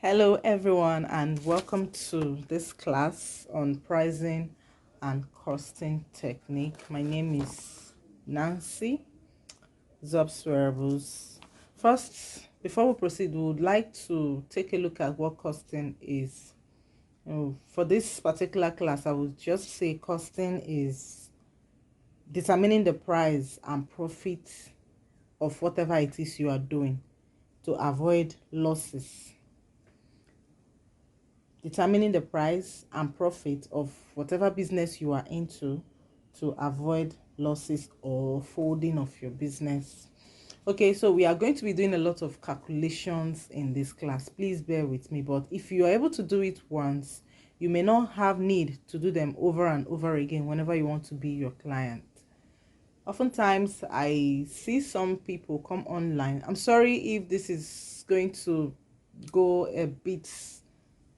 Hello everyone and welcome to this class on pricing and costing technique. My name is Nancy Zobs Wearables. First, before we proceed, we would like to take a look at what costing is. For this particular class, I would just say costing is determining the price and profit of whatever it is you are doing to avoid losses. Determining the price and profit of whatever business you are into to avoid losses or folding of your business. Okay, so we are going to be doing a lot of calculations in this class. Please bear with me, but if you are able to do it once, you may not have need to do them over and over again whenever you want to be your client. Oftentimes I see some people come online. I'm sorry if this is going to go a bit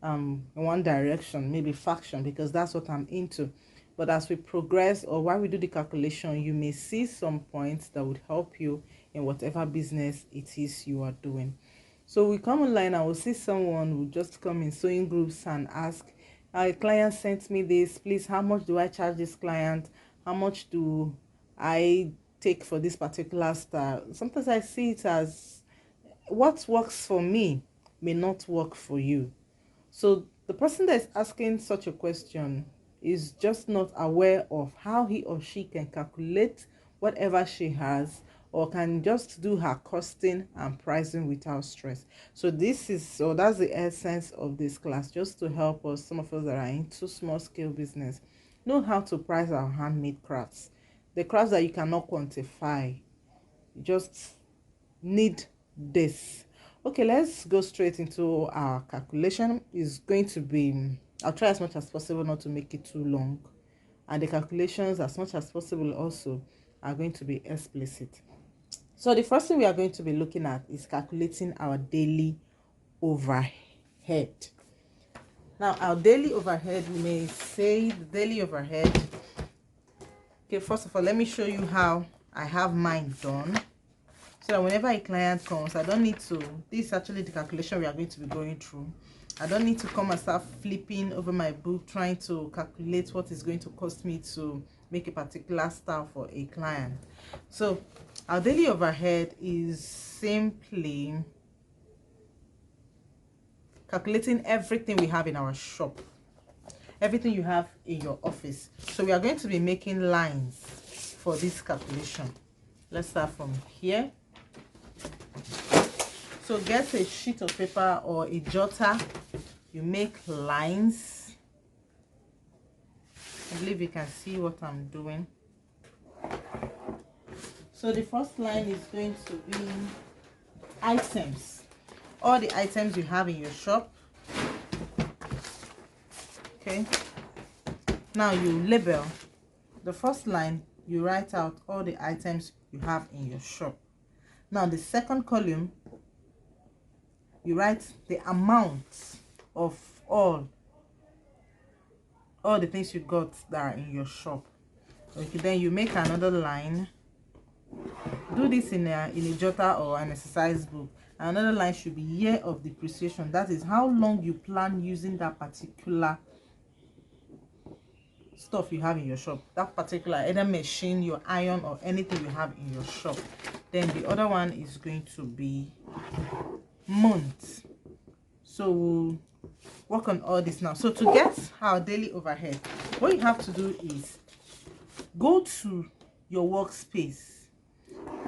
in one direction, maybe faction, because that's what I'm into. But as we progress or while we do the calculation, you may see some points that would help you in whatever business it is you are doing. So we come online and we'll see someone who just come in sewing groups and ask, a client sent me this, please, how much do I charge this client? How much do I take for this particular style? Sometimes I see it as what works for me may not work for you. So the person that is asking such a question is just not aware of how he or she can calculate whatever she has, or can just do her costing and pricing without stress. So that's the essence of this class, just to help us, some of us that are into small scale business, know how to price our handmade crafts, the crafts that you cannot quantify. You just need this. Okay, let's go straight into our calculation. Is going to be, I'll try as much as possible not to make it too long, and the calculations as much as possible also are going to be explicit. So the first thing we are going to be looking at is calculating our daily overhead. Now our daily overhead, we may say the daily overhead. Okay, first of all, let me show you how I have mine done, so that whenever a client comes, I don't need to, this is actually the calculation we are going to be going through. I don't need to come and start flipping over my book trying to calculate what is going to cost me to make a particular style for a client. So our daily overhead is simply calculating everything we have in our shop, everything you have in your office. So we are going to be making lines for this calculation. Let's start from here. So get a sheet of paper or a jotter, you make lines. I believe you can see what I'm doing. So the first line is going to be items, all the items you have in your shop. Okay, now you label the first line, you write out all the items you have in your shop. Now the second column, you write the amount of all the things you got that are in your shop. Okay, then you make another line. Do this in a jotter or an exercise book. Another line should be year of depreciation. That is how long you plan using that particular stuff you have in your shop, that particular either machine, your iron, or anything you have in your shop. Then the other one is going to be month. So we'll work on all this now. So to get our daily overhead, what you have to do is go to your workspace,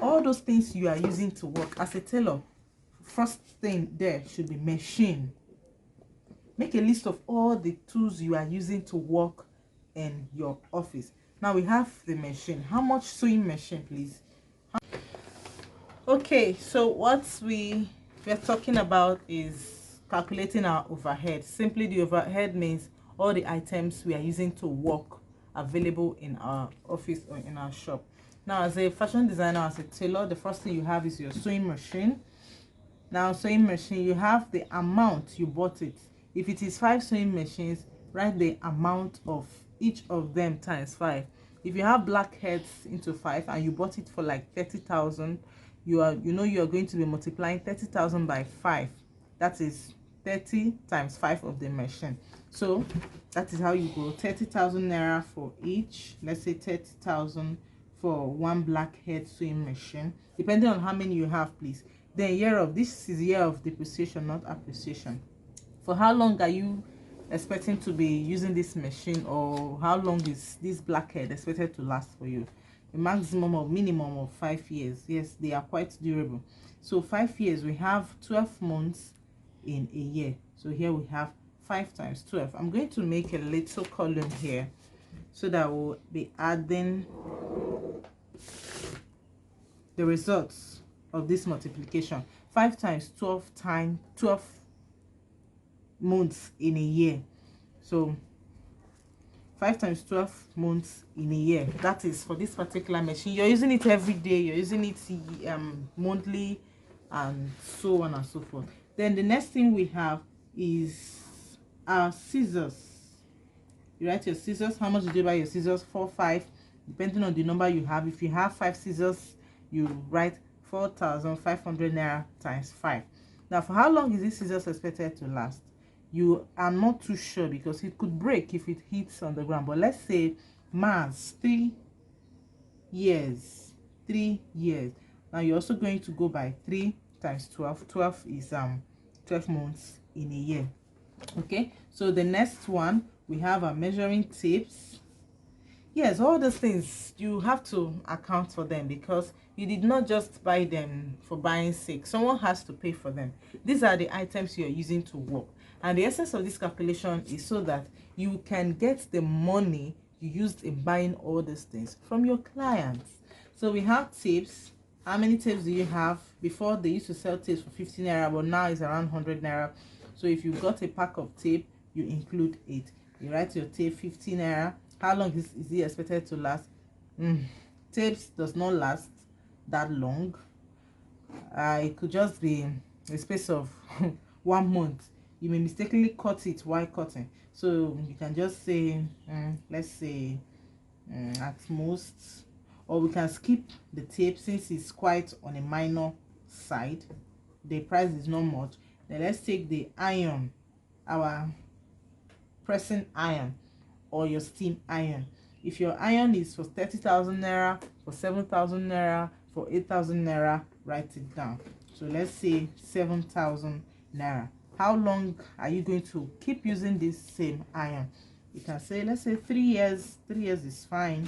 all those things you are using to work as a tailor. First thing there should be machine. Make a list of all the tools you are using to work in your office. Now we have the machine. How much sewing machine, please? Okay, so what we are talking about is calculating our overhead. Simply, the overhead means all the items we are using to work available in our office or in our shop. Now, as a fashion designer, as a tailor, the first thing you have is your sewing machine. Now, sewing machine, you have the amount you bought it. If it is 5 sewing machines, write the amount of each of them times 5. If you have black heads into 5 and you bought it for like 30,000, you are going to be multiplying 30,000 by 5. That is 30 times 5 of the machine. So that is how you go. 30,000 naira for each. Let's say 30,000 for one blackhead sewing machine, depending on how many you have, please. Then this is year of depreciation, not appreciation. For how long are you expecting to be using this machine, or how long is this blackhead expected to last for you? A maximum of minimum of 5 years. Yes, they are quite durable. So 5 years, we have 12 months in a year. So here we have 5 times 12. I'm going to make a little column here so that we'll be adding the results of this multiplication. 5 times 12 months in a year. So 5 times 12 months in a year. That is for this particular machine. You're using it every day, you're using it monthly, and so on and so forth. Then the next thing we have is our scissors. You write your scissors. How much did you buy your scissors? 4, 5, depending on the number you have. If you have 5 scissors, you write 4,500 naira times 5. Now, for how long is this scissors expected to last? You are not too sure, because it could break if it hits on the ground. But let's say mass 3 years. 3 years. Now you're also going to go by 3 times 12. 12 is 12 months in a year. Okay, so the next one, we have our measuring tapes. Yes, all those things you have to account for them, because you did not just buy them for buying sake. Someone has to pay for them. These are the items you are using to work, and the essence of this calculation is so that you can get the money you used in buying all these things from your clients. So we have tapes. How many tapes do you have? Before, they used to sell tapes for 15 naira, but now it's around 100 naira. So if you got a pack of tape, you include it. You write your tape 15 naira. How long is it expected to last? Tapes does not last that long. It could just be a space of 1 month. You may mistakenly cut it while cutting, so you can just say let's say at most, or we can skip the tape since it's quite on a minor side. The price is not much. Then let's take the iron, our pressing iron or your steam iron. If your iron is for 30,000 naira, for 7,000 naira, for 8,000 naira, write it down. So let's say 7,000 naira. How long are you going to keep using this same iron? You can say, let's say 3 years. 3 years is fine.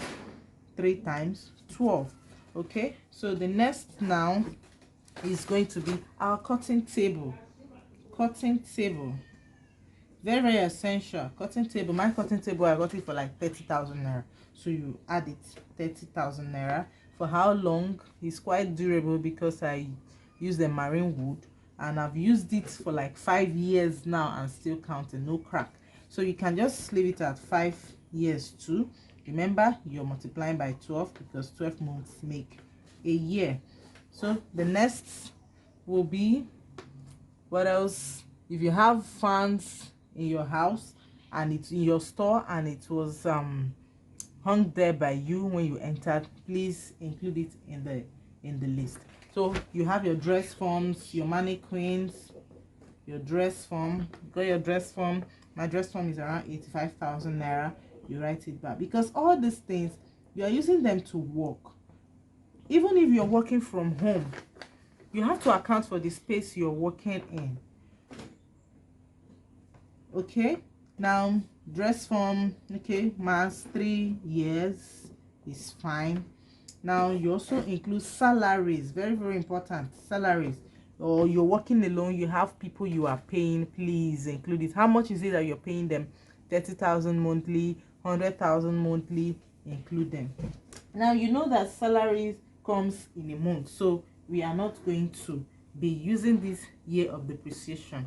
3 times 12. Okay, so the next now is going to be our cutting table. Cutting table, very, very essential. Cutting table, my cutting table, I got it for like 30,000 naira. So you add it, 30,000 naira. For how long? It's quite durable because I use the marine wood, and I've used it for like 5 years now and still counting, no crack. So you can just leave it at 5 years too. Remember, you're multiplying by 12 because 12 months make a year. So the next will be, what else? If you have fans in your house and it's in your store and it was hung there by you when you entered, please include it in the list. So you have your dress forms, your mannequins, your dress form. You got your dress form. My dress form is around 85,000 naira. You write it back, because all these things you are using them to work. Even if you're working from home, you have to account for the space you're working in. Okay, now dress form, okay, mass 3 years is fine. Now you also include salaries, very, very important. Salaries, or you're working alone, you have people you are paying, please include it. How much is it that you're paying them? 30,000 monthly, 100,000 monthly, include them. Now you know that salaries comes in a month, so we are not going to be using this year of depreciation.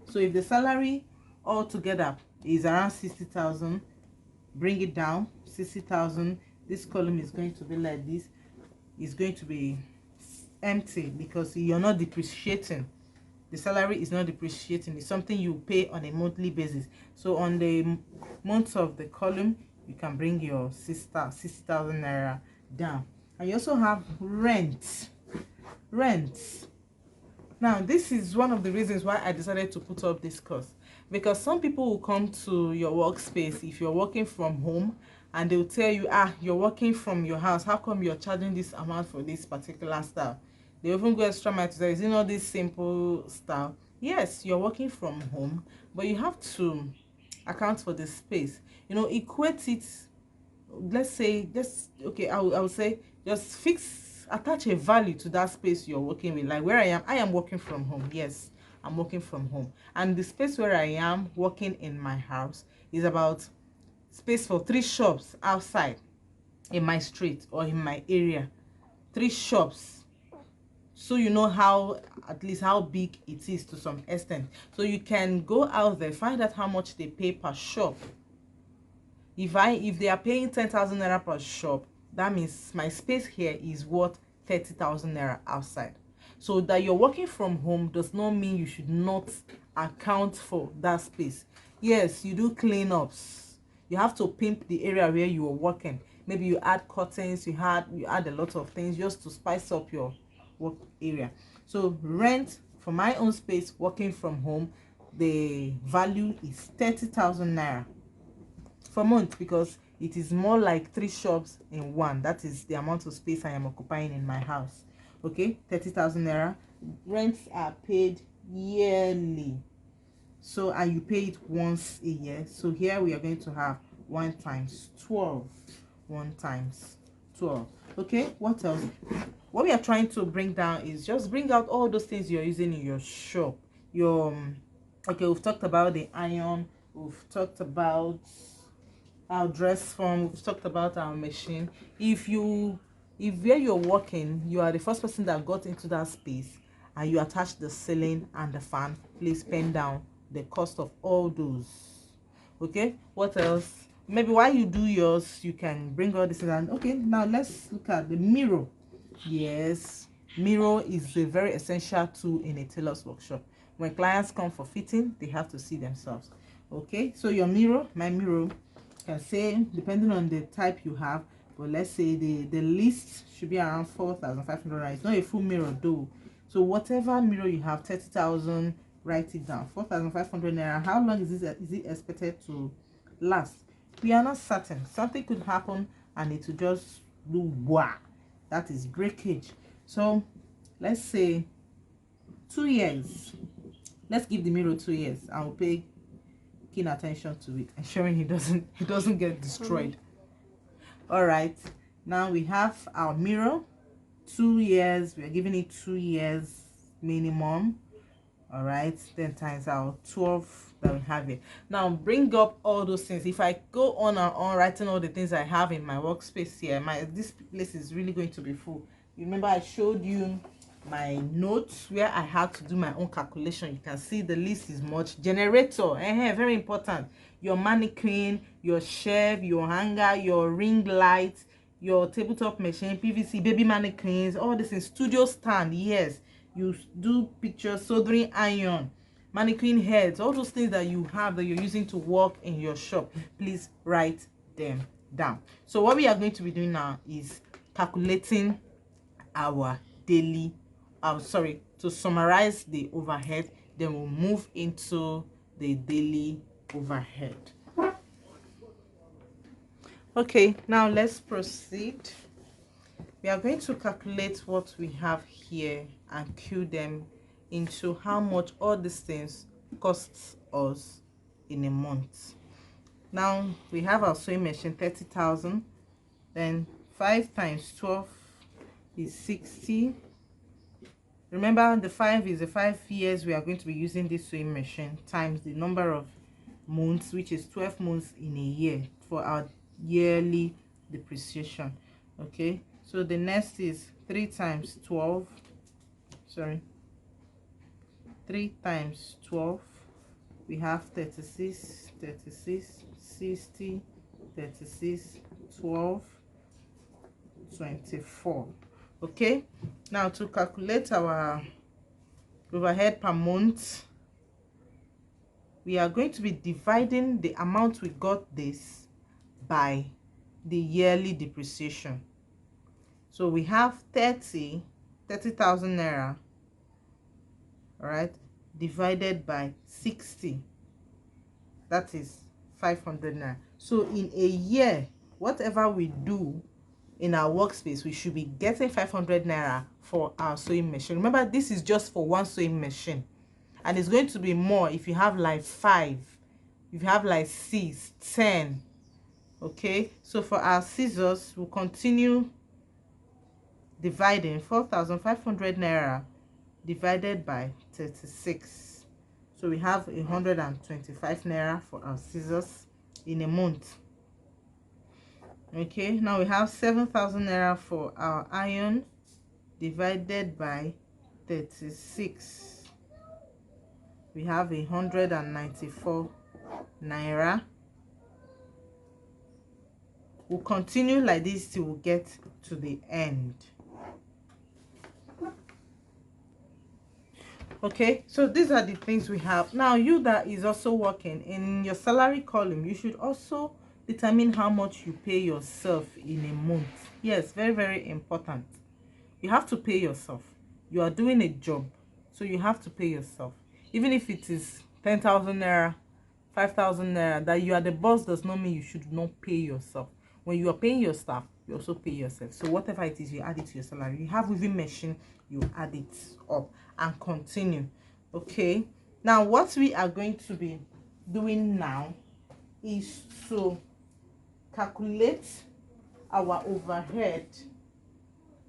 So if the salary altogether is around 60,000, bring it down 60,000. This column is going to be like this. It's going to be empty because you're not depreciating. The salary is not depreciating. It's something you pay on a monthly basis. So on the months of the column, you can bring your 60,000 naira down. And you also have rent. Now, this is one of the reasons why I decided to put up this course, because some people will come to your workspace if you're working from home, and they'll tell you, you're working from your house, how come you're charging this amount for this particular style? They even go extra mile to say, is it not this simple style? Yes, you're working from home, but you have to account for the space. Equate it. Let's say, just okay, I would say, just attach a value to that space you're working with. Like where I am working from home. Yes, I'm working from home, and the space where I am working in my house is about space for 3 shops outside in my street or in my area. 3 shops, so you know how, at least how big it is to some extent. So you can go out there, find out how much they pay per shop. If they are paying 10,000 naira per shop, that means my space here is worth 30,000 naira outside. So that you're working from home does not mean you should not account for that space. Yes, you do cleanups. You have to pimp the area where you are working. Maybe you add curtains, you add a lot of things just to spice up your work area. So rent for my own space working from home, the value is 30,000 naira for month, because it is more like 3 shops in one. That is the amount of space I am occupying in my house. Okay, 30,000 naira. Rents are paid yearly, so, and you pay it once a year. So here we are going to have 1 times 12. 1 times 12. Okay, what else? What we are trying to bring down is just bring out all those things you're using in your shop. Okay, we've talked about the iron, we've talked about our dress form, we've talked about our machine. If where you're working, you are the first person that got into that space and you attach the ceiling and the fan, please pen down the cost of all those. Okay, what else? Maybe while you do yours, you can bring all this in. Okay, now let's look at the mirror. Yes, mirror is a very essential tool in a tailor's workshop. When clients come for fitting, they have to see themselves. Okay, so your mirror, my mirror, can say, depending on the type you have, but let's say the list should be around 4,500. It's not a full mirror though. So whatever mirror you have, 30,000, write it down. 4,500 naira. How long is it expected to last? We are not certain. Something could happen and it will just do wah. That is breakage. So let's say 2 years. Let's give the mirror 2 years and we'll pay keen attention to it, ensuring he doesn't get destroyed. All right, now we have our mirror. 2 years, we are giving it 2 years minimum. All right, then times our 12 that we have it. Now bring up all those things. If I go on and on writing all the things I have in my workspace here, this place is really going to be full. You remember I showed you my notes where I had to do my own calculation. You can see the list is much. Generator, very important. Your mannequin, your shelf, your hanger, your ring light, your tabletop machine, PVC, baby mannequins, all this in studio stand. Yes, you do pictures, soldering iron, mannequin heads, all those things that you have that you're using to work in your shop. Please write them down. So what we are going to be doing now is calculating our daily to summarize the overhead, then we'll move into the daily overhead. Okay, now let's proceed. We are going to calculate what we have here and cue them into how much all these things costs us in a month. Now we have our sewing machine, 30,000, then 5 times 12 is 60. Remember, the 5 is the 5 years we are going to be using this sewing machine times the number of months, which is 12 months in a year for our yearly depreciation. Okay, so the next is 3 times 12. 3 times 12, we have 36, 36, 60, 36, 12, 24. Okay, now to calculate our overhead per month, we are going to be dividing the amount we got this by the yearly depreciation. So we have 30,000 naira all right, divided by 60, that is 500 naira. So in a year, whatever we do in our workspace, we should be getting 500 naira for our sewing machine. Remember, this is just for one sewing machine, and it's going to be more if you have like 5, if you have like 6, 10. Okay, so for our scissors, we'll continue dividing 4,500 naira divided by 36. So we have 125 naira for our scissors in a month. Okay, now we have 7,000 naira for our iron divided by 36. We have 194 naira. We'll continue like this till we get to the end. Okay, so these are the things we have. Now, you that is also working, in your salary column, you should also determine how much you pay yourself in a month. Yes, very, very important. You have to pay yourself. You are doing a job, so you have to pay yourself. Even if it is 10,000 naira, 5,000 naira, that you are the boss does not mean you should not pay yourself. When you are paying your staff, you also pay yourself. So whatever it is, you add it to your salary. You have weaving machine, you add it up and continue. Okay, now what we are going to be doing now is to calculate our overhead,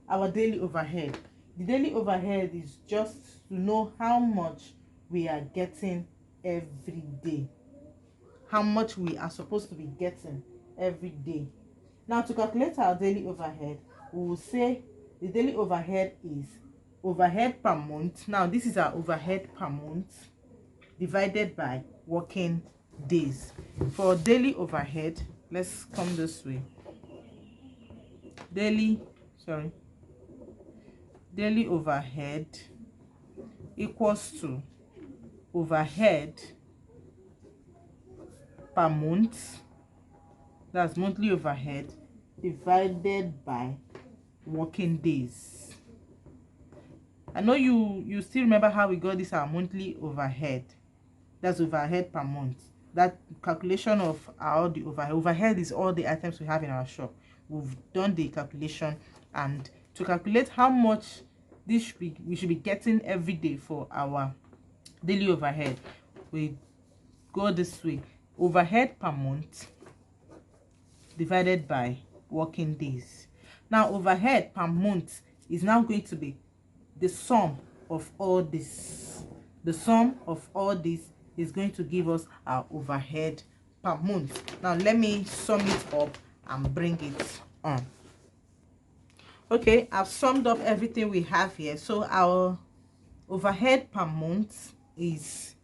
our daily overhead. The daily overhead is just to know how much we are getting every day, how much we are supposed to be getting every day. Now, to calculate our daily overhead, we will say the daily overhead is overhead per month. Now, this is our overhead per month divided by working days. For daily overhead, let's come this way. Daily overhead equals to overhead per month, that's monthly overhead, divided by working days. I know you still remember how we got this, our monthly overhead, that's overhead per month. That calculation of all the overhead is all the items we have in our shop. We've done the calculation, and to calculate how much we should be getting every day for our daily overhead, we go this way: overhead per month divided by working days. Now, overhead per month is now going to be the sum of all this. The sum of all this is going to give us our overhead per month. Now, let me sum it up and bring it on. Okay, I've summed up everything we have here. So our overhead per month is,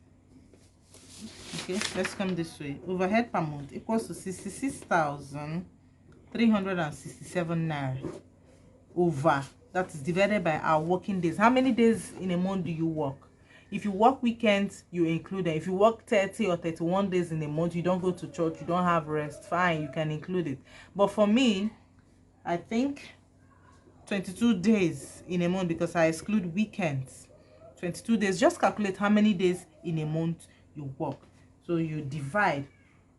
okay, let's come this way. Overhead per month equals to 66,367 naira over, that is divided by our working days. How many days in a month do you work? If you work weekends, you include them. If you work 30 or 31 days in a month, you don't go to church, you don't have rest, fine, you can include it. But for me, I think 22 days in a month, because I exclude weekends. 22 days. Just calculate how many days in a month you work. So you divide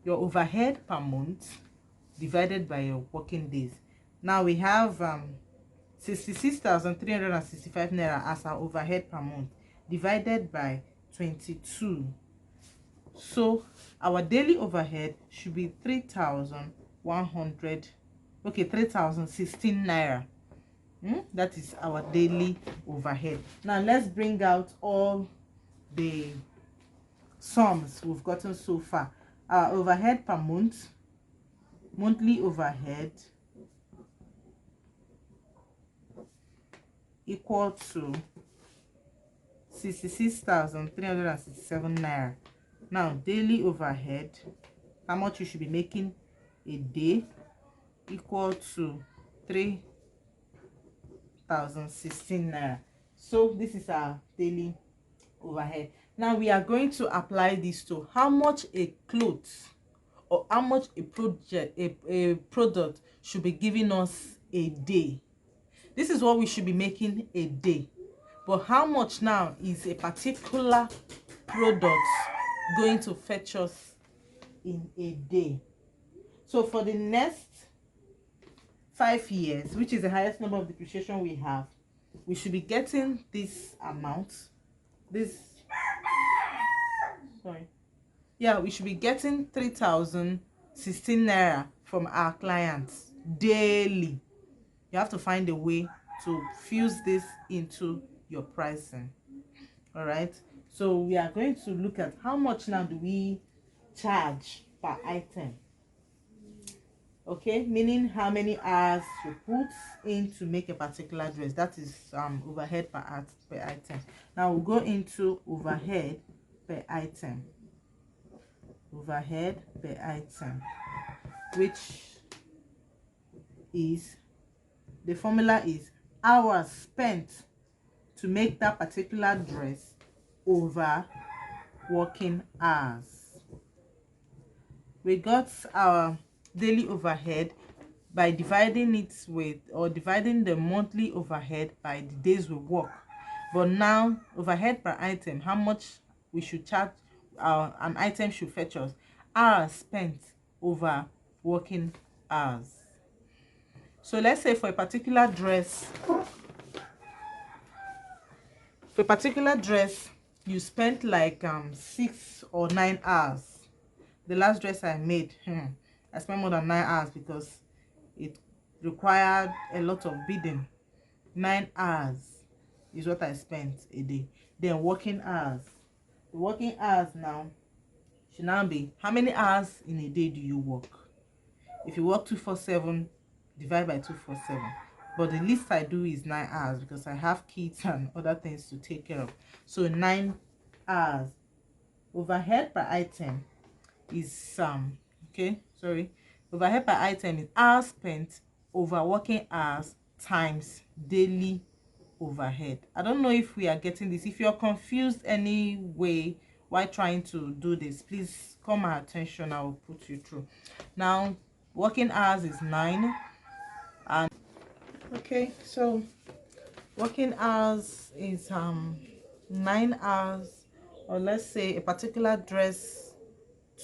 your overhead per month divided by your working days. Now we have 66,365 naira as our overhead per month divided by 22. So our daily overhead should be 3,100, okay, 3,016 naira. That is our daily overhead. Now let's bring out all the sums we've gotten so far. Our overhead per month, monthly overhead equal to 66,367 naira. Now daily overhead, how much you should be making a day, equal to 3,016 naira. So this is our daily overhead. Now we are going to apply this to how much a cloth or how much a product should be giving us a day. This is what we should be making a day. But how much now is a particular product going to fetch us in a day? So for the next 5 years, which is the highest number of depreciation we have, we should be getting this amount. This, sorry, yeah, we should be getting 3,016 naira from our clients daily. You have to find a way to fuse this into your pricing. All right, so we are going to look at how much now do we charge per item. Okay, meaning how many hours you put in to make a particular dress. That is overhead per item. Now we'll go into overhead per item. Overhead per item, which is, the formula is hours spent to make that particular dress over working hours. We got our daily overhead by dividing it with, or dividing the monthly overhead by the days we work. But now overhead per item, how much we should charge, an item should fetch us, hours spent over working hours. So let's say for a particular dress, you spent like 6 or 9 hours. The last dress I made, I spent more than 9 hours because it required a lot of beading. 9 hours is what I spent a day. Then working hours, the working hours now should now be, how many hours in a day do you work? If you work 247, divide by 247. But the least I do is 9 hours because I have kids and other things to take care of. So 9 hours. Overhead per item is overhead per item is hours spent over working hours times daily overhead. I don't know if we are getting this. If you're confused any way while trying to do this, please call my attention. I will put you through. Now working hours is 9, and okay, so working hours is 9 hours, or let's say a particular dress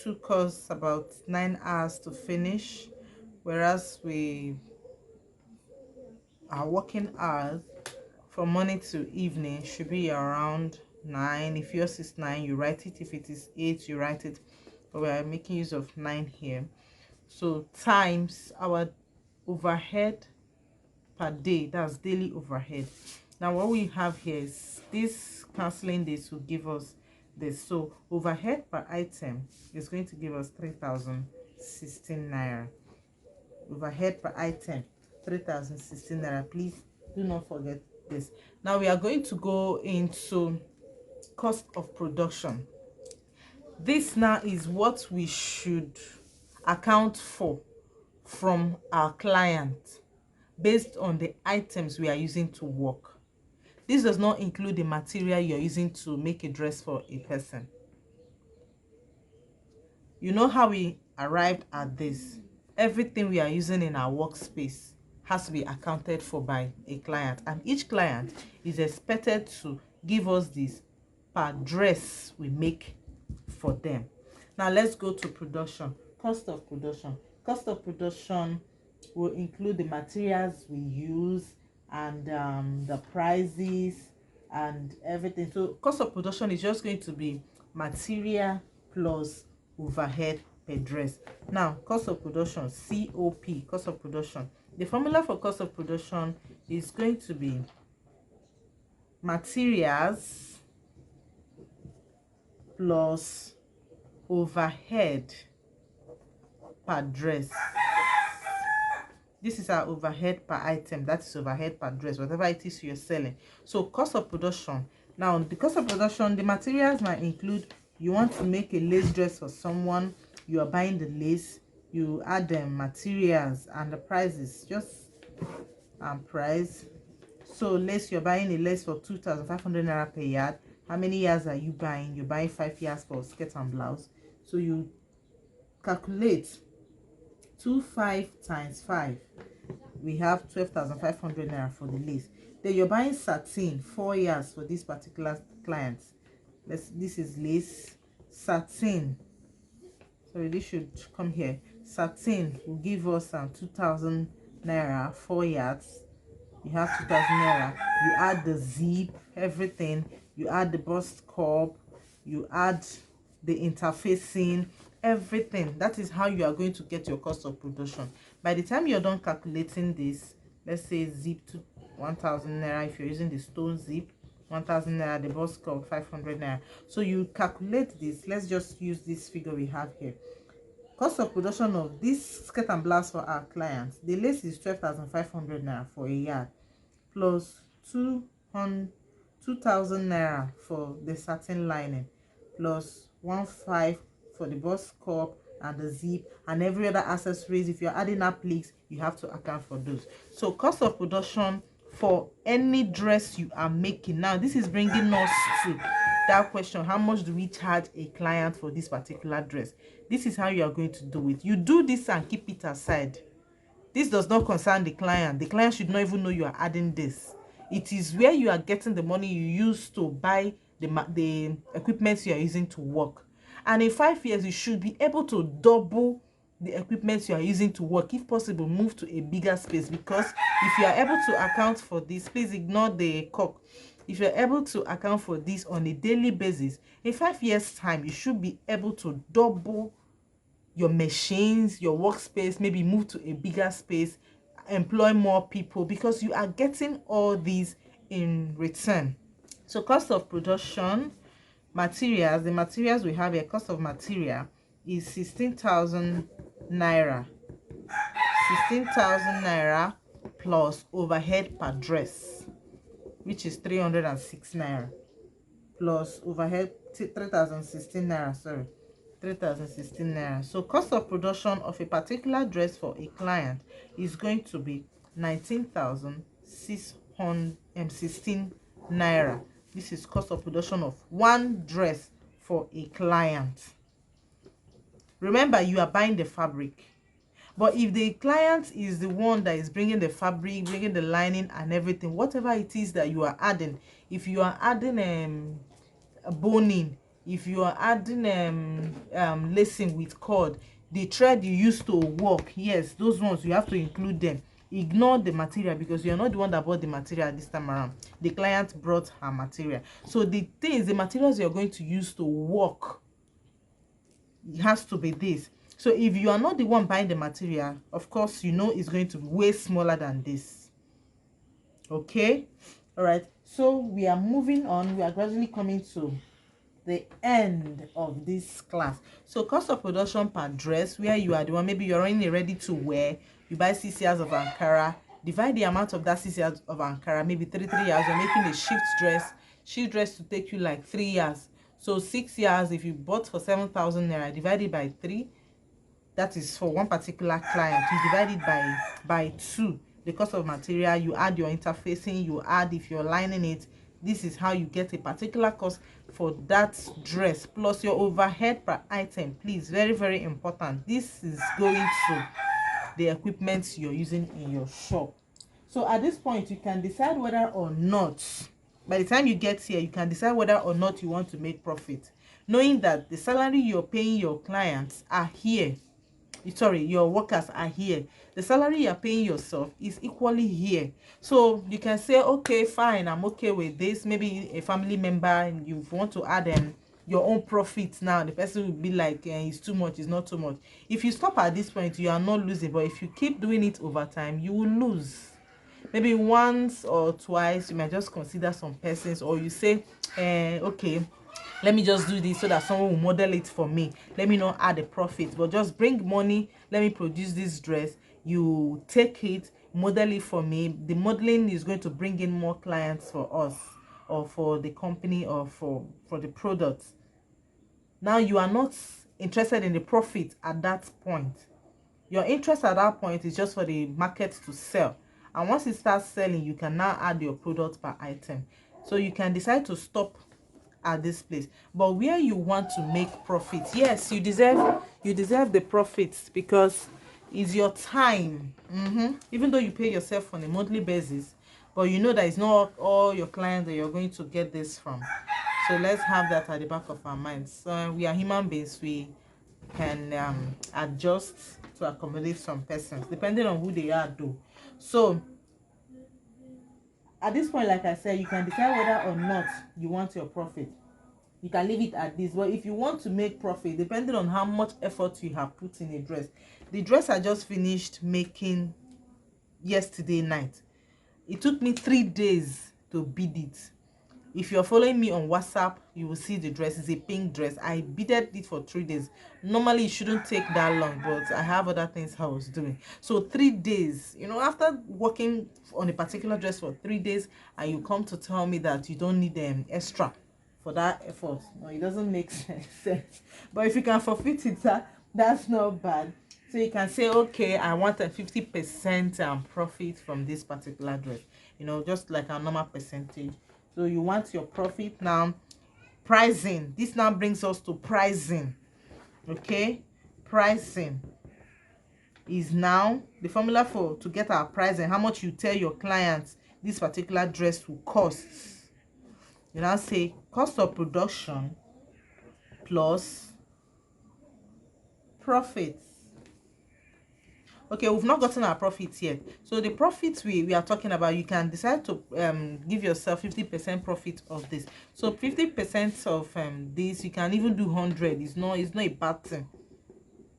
took us about 9 hours to finish, whereas our working hours from morning to evening should be around 9. If yours is 9, you write it. If it is 8, you write it. But we are making use of 9 here. So times our overhead per day, that's daily overhead. Now what we have here is this cancelling this will give us this. So overhead per item is going to give us 3,016 naira. Overhead per item, 3,016 naira. Please do not forget this. Now we are going to go into cost of production. This now is what we should account for from our client based on the items we are using to work. This does not include the material you're using to make a dress for a person. You know how we arrived at this? Everything we are using in our workspace has to be accounted for by a client, and each client is expected to give us this per dress we make for them. Now let's go to production. Cost of production. Cost of production will include the materials we use and the prices and everything. So cost of production is just going to be material plus overhead per dress. Now cost of production, COP, cost of production. The formula for cost of production is going to be materials plus overhead per dress. This is our overhead per item, that is overhead per dress, whatever it is you're selling. So cost of production. Now the cost of production, the materials might include, you want to make a lace dress for someone, you are buying the lace, you add the materials, and the price is just price. So lace, you're buying a lace for 2,500 naira per yard. How many yards are you buying? You're buying 5 yards for skirt and blouse. So you calculate 25 times 5. We have 12,500 naira for the lace. Then you're buying satin 4 yards for this particular client. This is lace. Satin, sorry, this should come here. Satin will give us 2,000 naira, 4 yards. You have 2,000 naira. You add the zip, everything. You add the bust curb, you add the interfacing, everything. That is how you are going to get your cost of production. By the time you're done calculating this, let's say zip to 1,000 naira if you're using the stone zip, 1,000 naira, the bust curb 500 naira. So you calculate this. Let's just use this figure we have here. Cost of production of this skirt and blouse for our clients. The lace is 12,500 naira for a yard, plus 2,000 naira for the satin lining, plus 1,500 for the bust curb and the zip and every other accessories. If you're adding appliques, you have to account for those. So cost of production for any dress you are making. Now this is bringing us to that question: how much do we charge a client for this particular dress? This is how you are going to do it. You do this and keep it aside. This does not concern the client. The client should not even know you are adding this. It is where you are getting the money you use to buy the equipment you are using to work. And in 5 years, you should be able to double the equipment you are using to work. If possible, move to a bigger space, because if you are able to account for this, please ignore the cock. If you're able to account for this on a daily basis, in 5 years time, you should be able to double your machines, your workspace, maybe move to a bigger space, employ more people, because you are getting all these in return. So cost of production, materials, the materials we have here, cost of material is 16,000 naira. 16,000 naira plus overhead per dress, which is 306 naira, plus overhead 3,016 naira, sorry, 3,016 naira. So cost of production of a particular dress for a client is going to be 19,616 naira. This is cost of production of one dress for a client. Remember, you are buying the fabric. But if the client is the one that is bringing the fabric, bringing the lining and everything, whatever it is that you are adding, if you are adding boning, if you are adding lacing with cord, the thread you use to work, yes, those ones you have to include them. Ignore the material, because you are not the one that bought the material this time around. The client brought her material. So the things, the materials you are going to use to work, it has to be this. So if you are not the one buying the material, of course, you know it's going to be way smaller than this. Okay, all right, so we are moving on. We are gradually coming to the end of this class. So cost of production per dress, where you are the one, maybe you're running a ready to wear, you buy 6 yards of Ankara, divide the amount of that 6 yards of Ankara, maybe 3 yards. You're making a shift dress to take you like 3 years. So 6 years, if you bought for 7,000 naira, divided by 3, that is for one particular client. You divide it by 2, the cost of material, you add your interfacing, you add if you're lining it. This is how you get a particular cost for that dress, plus your overhead per item. Please, very, very important. This is going to the equipment you're using in your shop. So at this point, you can decide whether or not, by the time you get here, you can decide whether or not you want to make profit, knowing that the salary you're paying your clients are here. Sorry, your workers are here. The salary you're paying yourself is equally here. So you can say, okay, fine, I'm okay with this. Maybe a family member, and you want to add your own profit. Now the person will be like, it's too much, it's not too much. If you stop at this point, you are not losing. But if you keep doing it over time, you will lose. Maybe once or twice you might just consider some persons, or you say, okay, let me just do this so that someone will model it for me. Let me not add a profit, but just bring money. Let me produce this dress. You take it, model it for me. The modeling is going to bring in more clients for us, or for the company, or for the product. Now you are not interested in the profit at that point. Your interest at that point is just for the market to sell. And once it starts selling, you can now add your product per item. So you can decide to stop at this place. But where you want to make profit, yes, you deserve the profits, because it's your time. Even though you pay yourself on a monthly basis, but you know that it's not all your clients that you're going to get this from. So let's have that at the back of our minds. So we are human beings. We can adjust to accommodate some persons depending on who they are though. So at this point, like I said, you can decide whether or not you want your profit. You can leave it at this, but if you want to make profit, depending on how much effort you have put in a dress, the dress I just finished making yesterday night, it took me 3 days to bead it. If you're following me on WhatsApp, you will see the dress is a pink dress. I beaded it for 3 days. Normally it shouldn't take that long, but I have other things I was doing. So 3 days, you know, after working on a particular dress for 3 days, and you come to tell me that you don't need extra for that effort. No, it doesn't make sense. But if you can forfeit it, that's not bad. So you can say, okay, I want a 50% profit from this particular dress, you know, just like a normal percentage. So you want your profit. Now pricing, this now brings us to pricing. Okay, pricing is now the formula for to get our pricing, how much you tell your clients this particular dress will cost. You now say cost of production plus profits. Okay, we've not gotten our profits yet. So the profits we are talking about, you can decide to give yourself 50% profit of this. So 50% of this, you can even do 100. It's not a bad thing.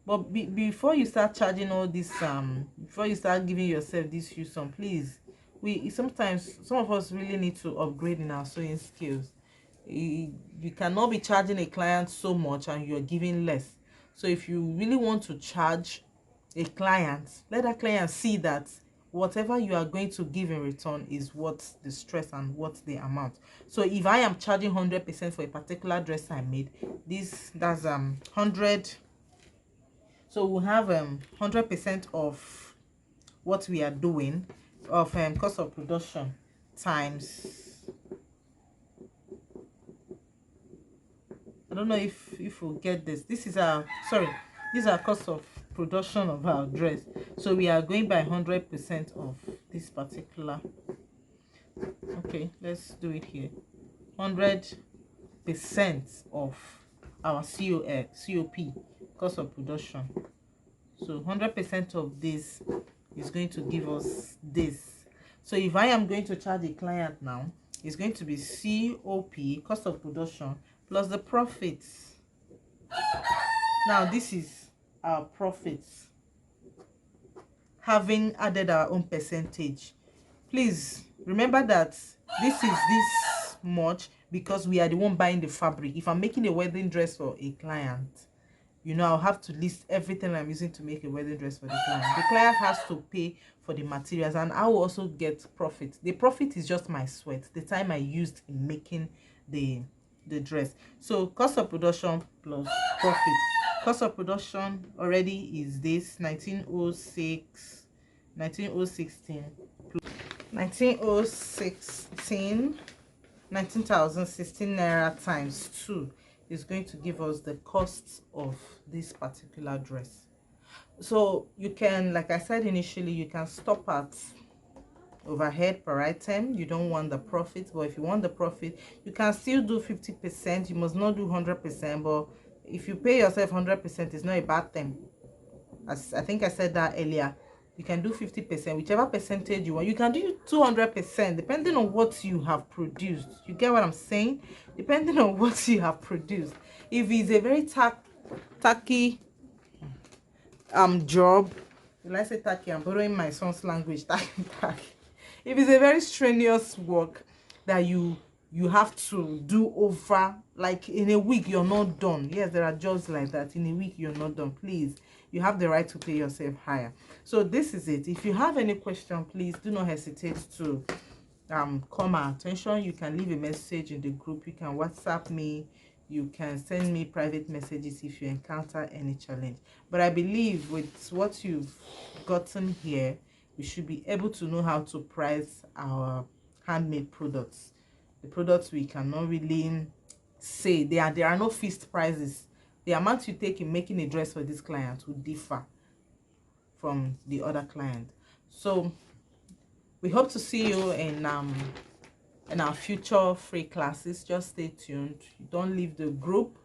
But before you start charging all this, before you start giving yourself this huge sum, please, sometimes some of us really need to upgrade in our sewing skills. You cannot be charging a client so much and you're giving less. So if you really want to charge a client, let that client see that whatever you are going to give in return is worth the stress and worth the amount. So if I am charging 100% for a particular dress I made, that's 100. So we'll have 100% of what we are doing of cost of production times, I don't know if we'll get this. This is our cost of production of our dress. So we are going by 100% of this particular. Okay, let's do it here. 100% of our COP, cost of production. So 100% of this is going to give us this. So if I am going to charge a client now, it's going to be COP, cost of production, plus the profits. Now this is our profits, having added our own percentage. Please remember that this is this much because we are the one buying the fabric. If I'm making a wedding dress for a client, you know, I'll have to list everything I'm using to make a wedding dress for the client. The client has to pay for the materials, and I will also get profit. The profit is just my sweat, the time I used in making the dress. So cost of production plus profit. Cost of production already is this 19,016 19,016 naira times 2 is going to give us the cost of this particular dress. So you can, like I said initially, you can stop at overhead per item. You don't want the profit, but if you want the profit, you can still do 50%. You must not do 100%, but if you pay yourself 100%, it's not a bad thing. As I think I said that earlier, you can do 50%, whichever percentage you want. You can do 200% depending on what you have produced. You get what I'm saying? Depending on what you have produced. If it's a very tacky job, when I say tacky, I'm borrowing my son's language. Tacky. If it's a very strenuous work that you have to do over, like in a week you're not done. Yes, there are jobs like that. In a week you're not done. Please, you have the right to pay yourself higher. So this is it. If you have any question, please do not hesitate to call my attention. You can leave a message in the group. You can WhatsApp me. You can send me private messages if you encounter any challenge. But I believe with what you've gotten here, we should be able to know how to price our handmade products. The products we cannot really say, there are no fixed prices. The amount you take in making a dress for this client will differ from the other client. So We hope to see you in our future free classes. Just stay tuned. Don't leave the group.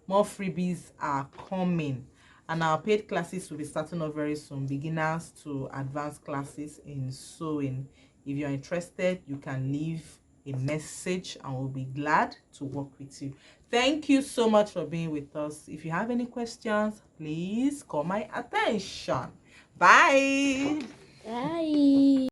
More freebies are coming, and our paid classes will be starting off very soon, beginners to advanced classes in sewing. If you're interested, you can leave a message and we'll be glad to work with you. Thank you so much for being with us. If you have any questions, please call my attention. Bye. Bye.